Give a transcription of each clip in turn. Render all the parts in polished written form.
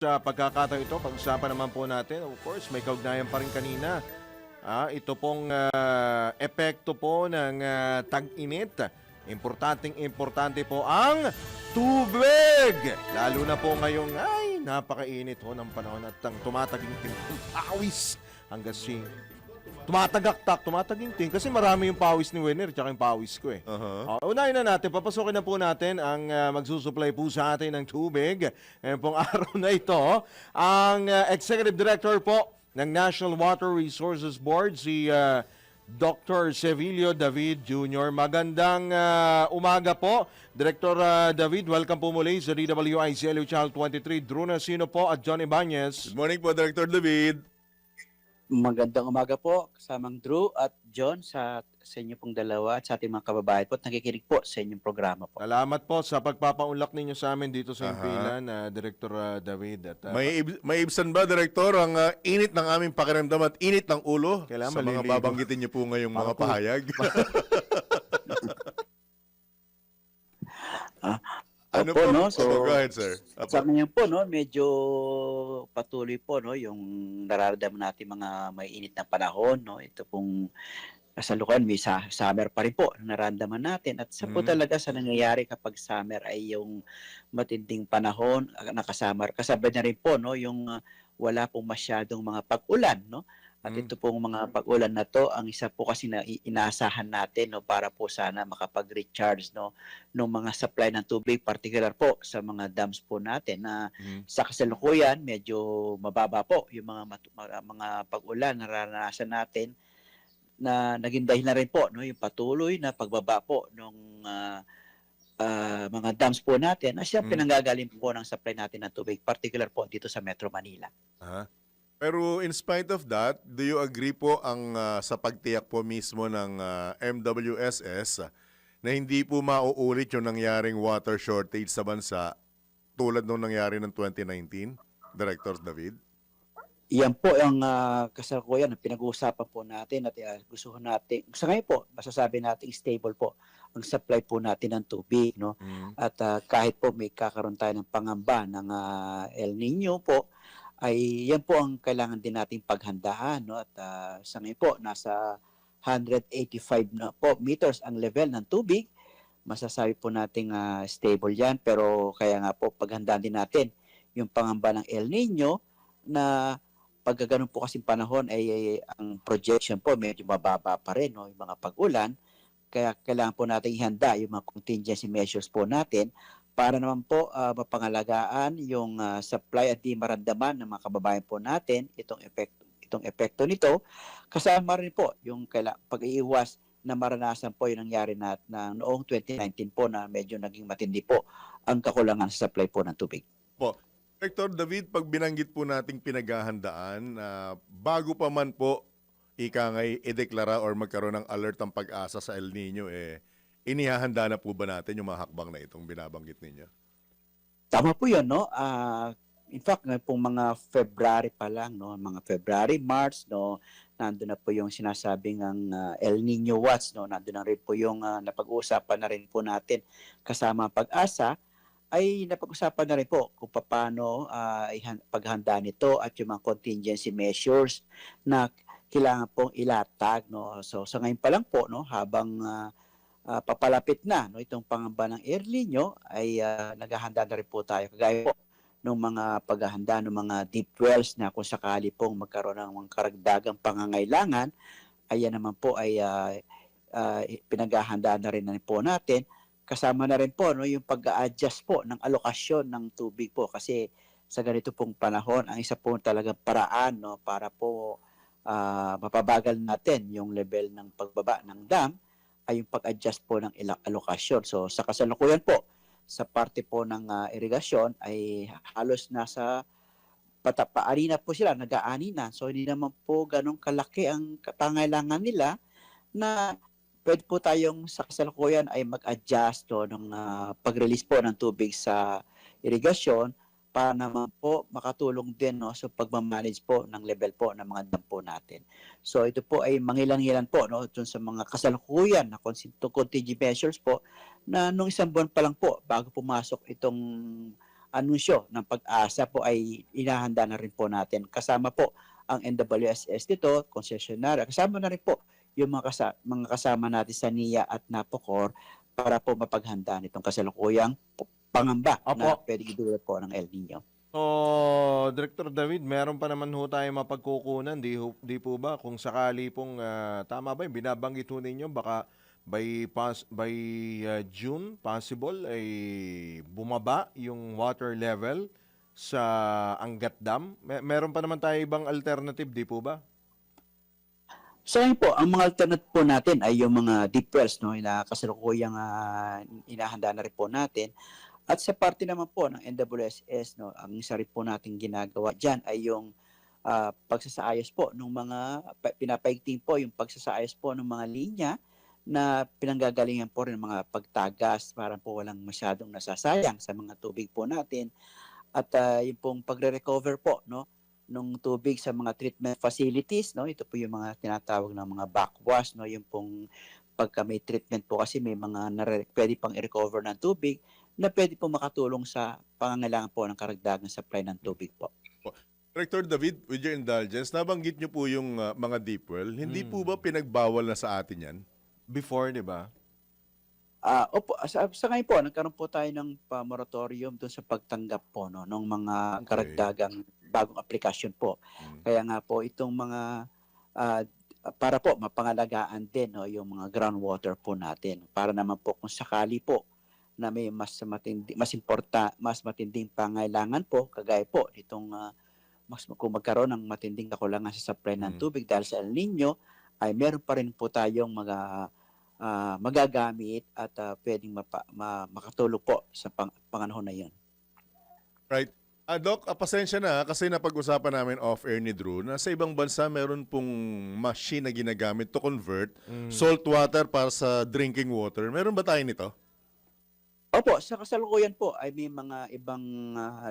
Sa pagkakataon ito, pag-usapan naman po natin, of course, may kaugnayan pa rin kanina. Ito pong epekto po ng tag-init. Importante po ang tubig. Lalo na po ngayong napakainit ho ng panahon at ang tumataginting pawis hanggang tumataginting kasi marami yung pawis ni Winner tsaka yung pawis ko eh. Unahin na natin, papasokin na po natin ang magsusupply po sa atin ng tubig. Ngayon pong araw na ito, ang Executive Director po ng National Water Resources Board, si Dr. Sevilio David Jr. Magandang umaga po. Director David, welcome po muli sa DWIC LU Channel 23. Drew Nasino po at John Ibanez. Good morning po, Director David. Magandang umaga po, kasamang Drew at John sa inyo pong dalawa at sa ating mga kababayan po at nakikinig po sa inyong programa po. Salamat po sa pagpapaunlak ninyo sa amin dito sa Impilan, Director David. At, May ibsan ba, Director, ang init ng aming pakiramdam at init ng ulo Kailangan sa mga maliligo. babanggitin niyo po ngayong mga pahayag? Ano Opo, po? no? So, Go ahead, sir. sa amin po, no, medyo patuloy po no, yung nararamdaman natin mga may init na panahon. No? Ito pong kasalukuyan, may summer pa rin po na nararamdaman natin. At sa po talaga sa nangyayari kapag summer ay yung matinding panahon, nakasummer. Kasabay na rin po no, yung wala pong masyadong mga pag-ulan. No? At ito pong mga pag-ulan na to, ang isa po kasi na inaasahan natin no, para po sana makapag-recharge no, ng mga supply ng tubig, particular po sa mga dams po natin na sa kasalukuyan medyo mababa po yung mga pag-ulan na naranasan natin na naging dahilan na rin po no, yung patuloy na pagbaba po ng mga dams po natin na siya pinanggagaling po ng supply natin ng tubig, particular po dito sa Metro Manila. Pero in spite of that, do you agree po ang sa pagtiyak po mismo ng MWSS na hindi po mauulit yung nangyaring water shortage sa bansa tulad nung nangyari ng 2019, Director David? Yan po ang kasalukuyan na pinag-uusapan po natin at gusto natin, sa ngayon po, masasabi natin stable po ang supply po natin ng tubig. No? At kahit po may kakaroon tayo ng pangamba ng El Nino po, ay yan po ang kailangan din nating paghandaan. No? At sa ngayon po, nasa 185 na po meters ang level ng tubig. Masasabi po nating stable yan. Pero kaya nga po, paghandaan din natin yung pangamba ng El Nino na pag ganun po kasing panahon ay ang projection po medyo mababa pa rin. No? Yung mga pag-ulan. Kaya kailangan po natin ihanda yung mga contingency measures po natin para naman po mapangalagaan yung supply at di maramdaman ng mga kababayan po natin itong epekto nito. Kasama rin po yung pag-iiwas na maranasan po yung nangyari na noong 2019 po na medyo naging matindi po ang kakulangan sa supply po ng tubig. Director David, pag binanggit po nating pinaghahandaan, bago pa man po ikangay ideklara or magkaroon ng alert ang pag-asa sa El Nino, inihahanda na po ba natin yung mga hakbang na itong binabanggit ninyo? Tama po yun, no? In fact, ngayon pong mga February pa lang, no? Mga February, March, no? Nandun na po yung sinasabing ang El Nino Watch, no? Nandun na rin po yung napag-uusapan na rin po natin kasama ang pag-asa, ay napag-usapan na rin po kung paano paghanda nito at yung mga contingency measures na kailangan pong ilatag, no? So sa ngayon pa lang po, no? Habang papalapit na no, itong pangamba ng El Nino ay naghahanda na rin po tayo kagaya po ng mga paghahanda ng mga deep wells na kung sakali pong magkaroon ng mga karagdagang pangangailangan, ayan naman po ay pinaghahandaan na rin po natin. Kasama na rin po no, yung pag-a-adjust po ng alokasyon ng tubig po kasi sa ganito pong panahon, ang isa po talagang paraan no, para po mapabagal natin yung level ng pagbaba ng dam ay yung pag-adjust po ng alokasyon. So sa kasalukuyan po, sa parte po ng irigasyon ay halos nasa paari na po sila, nag-aani na. So hindi naman po ganun kalaki ang pangailangan nila na pwede po tayong sa kasalukuyan ay mag-adjust ng pag-release po ng tubig sa irigasyon para naman po makatulong din no, sa pagmamanage po ng level po ng mga dam po natin. So ito po ay mangilan-ngilan po no, dun sa mga kasalukuyan na contingency measures po na nung isang buwan pa lang po bago pumasok itong anunsyo ng pag-asa po ay inahanda na rin po natin. Kasama po ang NWSS dito, konsesyonarya. Kasama na rin po yung mga kasama natin sa NIA at NAPOCOR para po mapaghanda nitong kasalukuyang pangamba na Opo. pwedeng idulot po ng El Nino. So, Director David, meron pa naman ho tayo mapagkukunan, di po ba? Kung sakali pong, tama ba, binabanggit ho ninyo, baka by June, possible, ay bumaba yung water level sa Angat Dam. Meron pa naman tayo ibang alternative, di po ba? So yun po, ang mga alternate po natin ay yung mga deep wells, no, na kasalukuyang inahanda na rin po natin. At sa parte naman po ng NWSS, no, ang isa rin po natin ginagawa dyan ay yung pagsasaayos po ng mga, pinapaigting po yung pagsasaayos po ng mga linya na pinanggagalingan po rin ng mga pagtagas para po walang masyadong nasasayang sa mga tubig po natin. At yung pong pagre-recover po, no, ng tubig sa mga treatment facilities, no, ito po yung mga tinatawag ng mga backwash, no, yung pong pagka may treatment po kasi may mga pwede pang i-recover ng tubig na pwede po makatulong sa pangangailangan po ng karagdagang supply ng tubig po. Director David, with your indulgence, nabanggit niyo po yung mga deep well. Hindi po ba pinagbawal na sa atin yan? Before, di ba? Opo, sa ngayon po, nagkaroon po tayo ng moratorium doon sa pagtanggap po, no, ng mga karagdagang bagong aplikasyon po. Kaya nga po itong mga para po mapangalagaan din, no, yung mga groundwater po natin para naman po kung sakali po na may mas matinding pangailangan po kagaya po nitong kung magkaroon ng matinding kakulangan sa supply ng tubig dahil sa El Nino, ay meron pa rin po tayong magagamit at pwedeng makatulong po sa panganahon na yun. Right. Doc, pasensya na kasi napag-usapan namin off-air ni Drew na sa ibang bansa meron pong machine na ginagamit to convert salt water para sa drinking water. Meron ba tayo nito? Opo, sa kasalukuyan po ay may mga ibang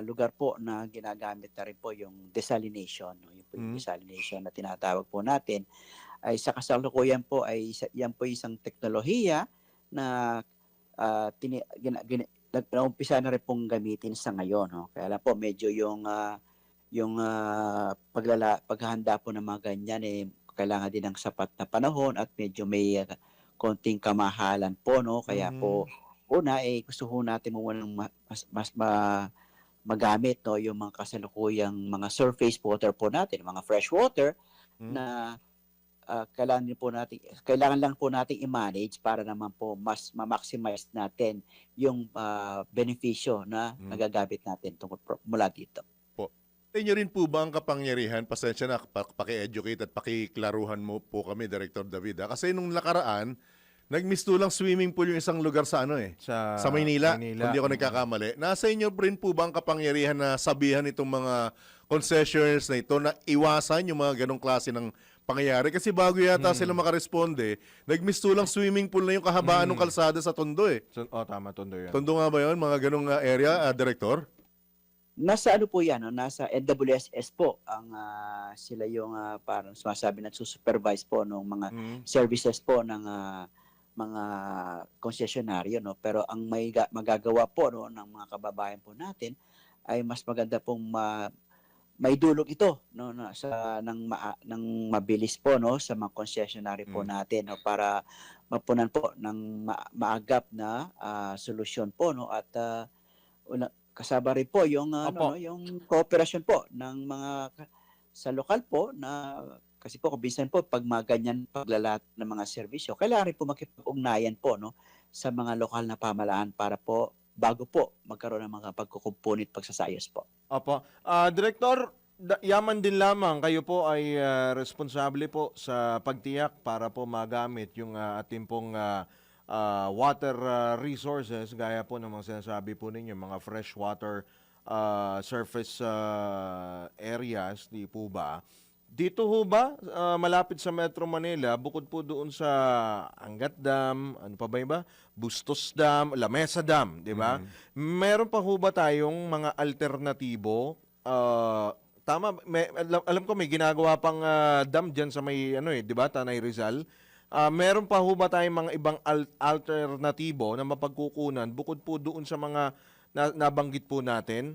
lugar po na ginagamit na rin po yung desalination. No? Yung po yung desalination na tinatawag po natin. Ay sa kasalukuyan po ay yan po isang teknolohiya na naumpisa na rin pong gamitin sa ngayon. No? Kaya lang po medyo yung paghahanda po ng mga ganyan kailangan din ng sapat na panahon at medyo may konting kamahalan po. No? Kaya po una gusto ho natin muna mas magamit, no, yung mga kasalukuyang mga surface water po natin, mga fresh water na kailangan lang po nating i-manage para naman po mas ma-maximize natin yung benepisyo na nagagamit natin mula dito. Sa inyo rin po ba ang kapangyarihan, pasensya na, paki-educate at pakiklaruhan mo po kami, Director David. Kasi nung nakaraan, nagmistulang swimming pool yung isang lugar sa sa Maynila. Kung di ako nagkakamali. Nasa inyo rin po ba ang kapangyarihan na sabihan itong mga concessionaires na ito na iwasan yung mga ganong klase ng pangyayari? Kasi bago yata sila makaresponde, nagmistulang swimming pool na yung kahabaan ng kalsada sa Tondo Tama, Tondo yan. Tondo nga ba yun? Mga ganong area, Director? Nasa ano po yan, no? Nasa NWSS po ang sila yung parang sumasabi na supervise po ng mga services po ng mga konsesyonaryo, no, pero ang magagawa po, no, ng mga kababayan po natin ay mas maganda pong maidulog ito, no, ng mabilis po, no, sa mga konsesyonaryo po natin, no, para mapunan po ng maagap na solusyon po, no, at kasama rin po yung yung cooperasyon po ng mga sa lokal po na kasi po kabisan po pag mga ganyan paglalat ng mga serbisyo, kailangan rin po makipag-ugnayan po, no, sa mga lokal na pamahalaan para po bago po magkaroon ng mga pagkukumpunit pagsasayos po. Opo. Director, yaman din lamang kayo po ay responsable po sa pagtiyak para po magamit yung ating pong water resources gaya po ng mga sinasabi po ninyo, mga freshwater surface areas, di po ba? Dito ho ba, malapit sa Metro Manila, bukod po doon sa Angat Dam, ano pa ba iba? Bustos Dam, Lamesa Dam, di ba? Meron pa ho ba tayong mga alternatibo? Tama, alam ko may ginagawa pang dam dyan sa may, di ba, Tanay Rizal. Meron pa ho ba tayong mga ibang alternatibo na mapagkukunan bukod po doon sa mga nabanggit po natin?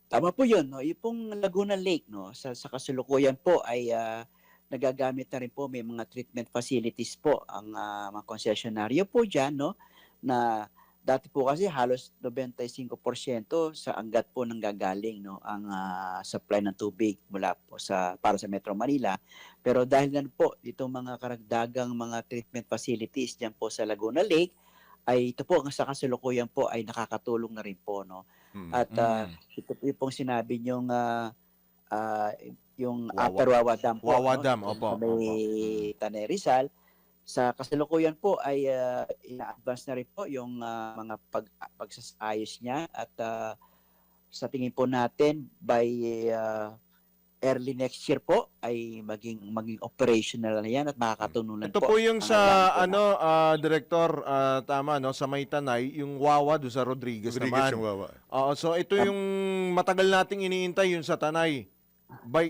Tama po 'yun, 'no. Yung pong Laguna Lake, 'no, sa kasalukuyan po ay nagagamit na rin po, may mga treatment facilities po ang mga konsesyonaryo po diyan, 'no, na dati po kasi halos 95% sa Angat po nanggagaling, 'no, ang supply ng tubig mula po para sa Metro Manila. Pero dahil na po itong mga karagdagang mga treatment facilities diyan po sa Laguna Lake, ay ito po ang sa kasalukuyan po ay nakakatulong na rin po, 'no. Mm. At Mm. ito yung pong sinabi niyong ah, yung Wawa Upper Wawa Dam po, Wawa 'no, Dam, doon opo, sa may opo. Mm. Tanay Rizal. Sa kasalukuyan po ay ina-advance na rin po yung mga pagsasayos niya at sa tingin po natin by early next year po ay maging operational na yan at makakatununan Ito po po yung ang sa kailangan po ano, Director, tama no, sa May Tanay, yung Wawa do sa Rodriguez Rodriguez naman. yung wawa. Oo, so ito yung matagal nating iniintay yung sa Tanay.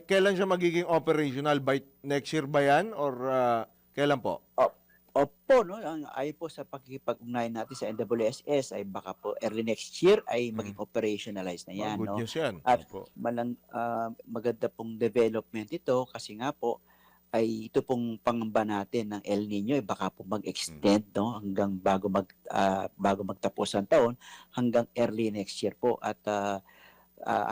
Kailan siya magiging operational? By next year ba yan or kailan po? Opo, no, ayon po sa pakikipag-ugnayan natin sa NWSS ay baka po early next year ay maging operationalized na yan, Good no. news yan. At Opo. maganda pong development ito kasi nga po ay ito pong pangamba natin ng El Nino ay baka po mag-extend, no, hanggang bago magtapos ang taon hanggang early next year po. At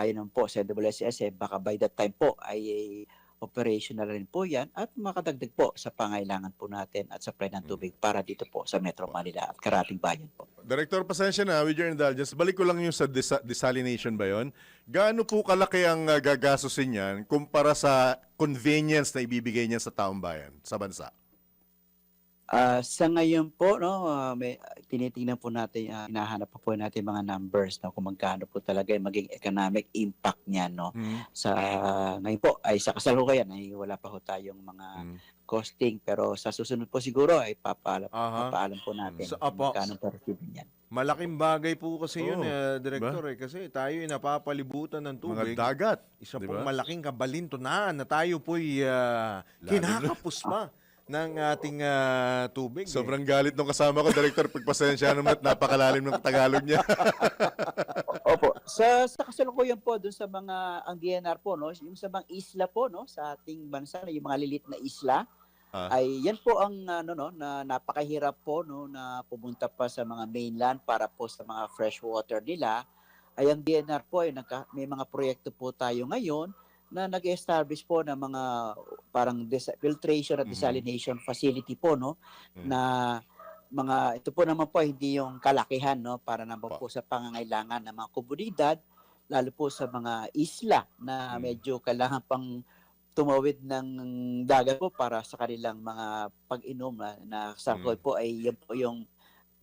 ayon naman po sa NWSS baka by that time po ay operational rin po yan at makadagdag po sa pangailangan po natin at supply ng tubig para dito po sa Metro Manila at karating bayan po. Director, pasensya na, with your indulgence, balik ko lang yung sa desalination ba yun? Gaano po kalaki ang gagastusin yan kumpara sa convenience na ibibigay niya sa taong bayan, sa bansa? Sa ngayon po, no, may tinitingnan po natin, hinahanap pa po natin mga numbers, no, kung magkano po talaga yung maging economic impact niya, no. Sa ngayon po ay sa kasalukuyan ay wala pa ho tayong mga costing, pero sa susunod po siguro ay papaalam po natin Opo. magkano per cubic niyan. Malaking bagay po kasi yun, Oo, Director, kasi tayo ay napapalibutan ng Mga tubig. dagat. Isa di pong ba? malaking kabalintunan na tayo po'y kinakapos pa ng ating tubig. Sobrang galit nung kasama ko, Director, pagpasensya naman at napakalalim ng Tagalog niya. Opo. Sa kasalukuyan po doon sa mga ang DNR po, no, yung sa mga isla po, no, sa ating bansa, yung mga lilit na isla, ay yan po ang ano, no, na napakahirap po, no, na pumunta pa sa mga mainland para po sa mga fresh water nila. Ay ang DNR po ay may mga proyekto po tayo ngayon na nag-establish po ng mga parang filtration at desalination facility po, no, na ito po naman po hindi yung kalakihan, no, para naman po sa pangangailangan ng mga komunidad, lalo po sa mga isla na medyo kailangan pang tumawid ng dagat po para sa kanilang mga pag-inom na sakol po ay yan po yung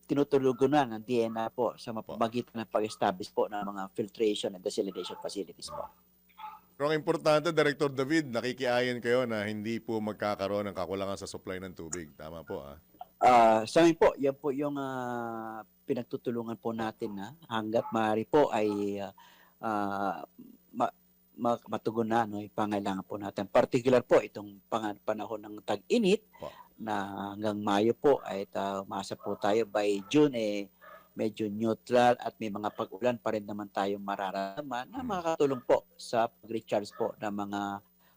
tinutulugunan ng DNR po sa pamamagitan ng pag-establish po ng mga filtration and desalination facilities po. Pero ang importante, Director David, nakikiayan kayo na hindi po magkakaroon ng kakulangan sa supply ng tubig. Tama po, Sa amin po, yan po yung pinagtutulungan po natin na hanggat maaari po ay matugunan, no, yung pangailangan po natin. Particular po itong panahon ng tag-init na hanggang Mayo po ay umasa po tayo by June medyo neutral at may mga pag-ulan pa rin naman tayong mararamdaman na makakatulong po sa pag-recharge po ng mga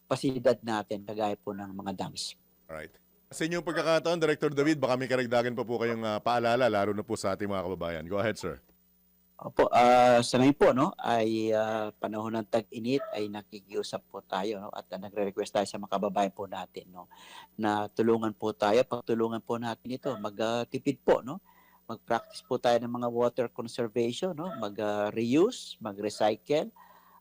pasilidad natin kagaya po ng mga dams. Alright. Sa inyong pagkakataon, Director David, baka may karagdagan pa po kayong paalala, lalo na po sa ating mga kababayan. Go ahead, sir. Opo, sa ngayon po, no, ay panahon ng tag-init ay nakikiusap po tayo, no, at nagre-request tayo sa mga kababayan po natin, no, na tulungan po tayo, pagtulungan po natin ito, magtipid po, no. Mag-practice po tayo ng mga water conservation, no, mag-reuse, mag-recycle.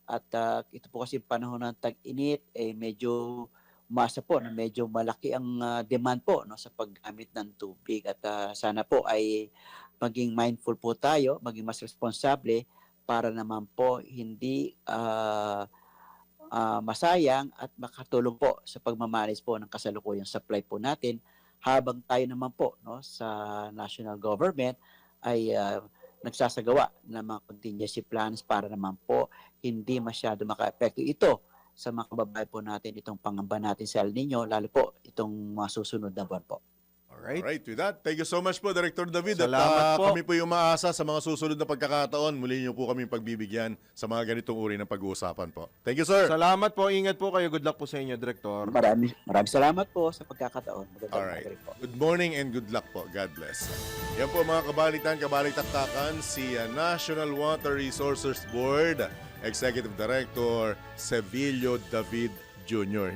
At ito po kasi panahon ng tag-init medyo umasa po na medyo malaki ang demand po, no, sa paggamit ng tubig at sana po ay maging mindful po tayo, maging mas responsable para naman po hindi masayang at makatulong po sa pagmamanis po ng kasalukuyang supply po natin habang tayo naman po, no, sa national government ay nagsasagawa ng mga contingency plans para naman po hindi masyado maka-epekto ito sa mga kababayan po natin itong pangamba natin sa El Nino, lalo po itong mga susunod na buwan po. Alright. Alright, with that, thank you so much po, Director David. Salamat po. Kami po yung maasa sa mga susunod na pagkakataon. Muli niyo po kami pagbibigyan sa mga ganitong uri ng pag-uusapan po. Thank you, sir. Salamat po. Ingat po kayo. Good luck po sa inyo, Director. Maraming salamat po sa pagkakataon. Magandang Alright. umaga rin po. Good morning and good luck po. God bless. Yan po mga kabalitan, kabalitaktakan, si National Water Resources Board Executive Director Sevillo David Jr.